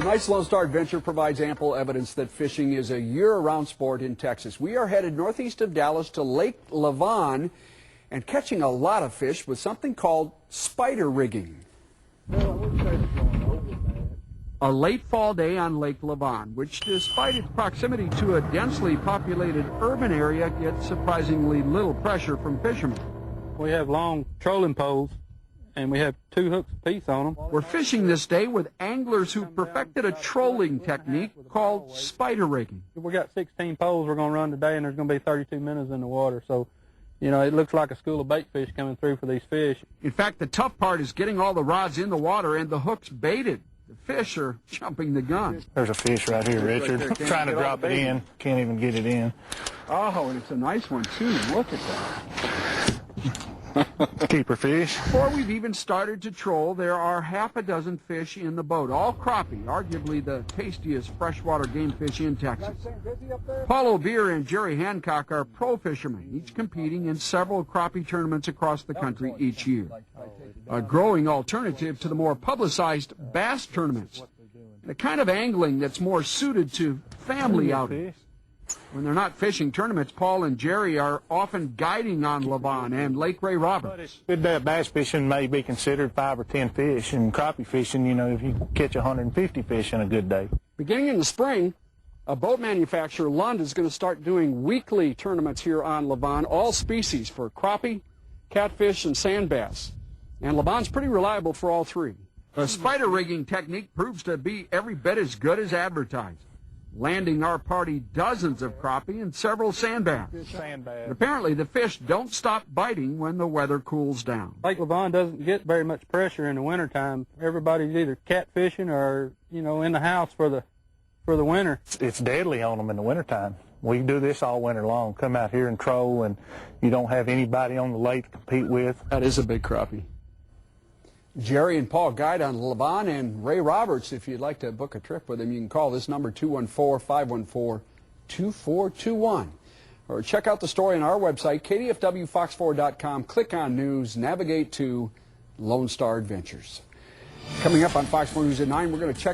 Tonight's Lone Star Adventure provides ample evidence that fishing is a year-round sport in Texas. We are headed northeast of Dallas to Lake Lavon and catching a lot of fish with something called spider rigging. A late fall day on Lake Lavon, which despite its proximity to a densely populated urban area gets surprisingly little pressure from fishermen. We have long trolling poles, and we have 2 hooks apiece on them. We're fishing this day with anglers who perfected a trolling technique called spider rigging. We got 16 poles we're going to run today, and there's going to be 32 minnows in the water. So, you know, it looks like a school of bait fish coming through for these fish. In fact, the tough part is getting all the rods in the water and the hooks baited. The fish are jumping the gun. There's a fish right here, Richard. Right there. Trying to drop it in. Can't even get it in. Oh, and it's a nice one, too. Look at that. Keeper fish. Before we've even started to troll, there are half a dozen fish in the boat, all crappie, arguably the tastiest freshwater game fish in Texas. Paul Obier and Jerry Hancock are pro fishermen, each competing in several crappie tournaments across the country each year. A growing alternative to the more publicized bass tournaments, the kind of angling that's more suited to family outings. When they're not fishing tournaments, Paul and Jerry are often guiding on Lavon and Lake Ray Roberts. Good day of bass fishing may be considered 5 or 10 fish, and crappie fishing, you know, if you catch 150 fish in a good day. Beginning in the spring, a boat manufacturer, Lund, is going to start doing weekly tournaments here on Lavon, all species for crappie, catfish, and sand bass. And Lavon's pretty reliable for all three. The spider rigging technique proves to be every bit as good as advertised, landing our party dozens of crappie and several sand bass. And apparently the fish don't stop biting when the weather cools down. Lake Lavon doesn't get very much pressure in the wintertime. Everybody's either catfishing or, you know, in the house for the winter. It's deadly on them in the wintertime. We do this all winter long. Come out here and troll, and you don't have anybody on the lake to compete with. That is a big crappie. Jerry and Paul guide on Lavon and Ray Roberts. If you'd like to book a trip with them, you can call this number 214-514-2421. Or check out the story on our website, kdfwfox4.com. Click on News, navigate to Lone Star Adventures. Coming up on Fox 4 News at 9, we're going to check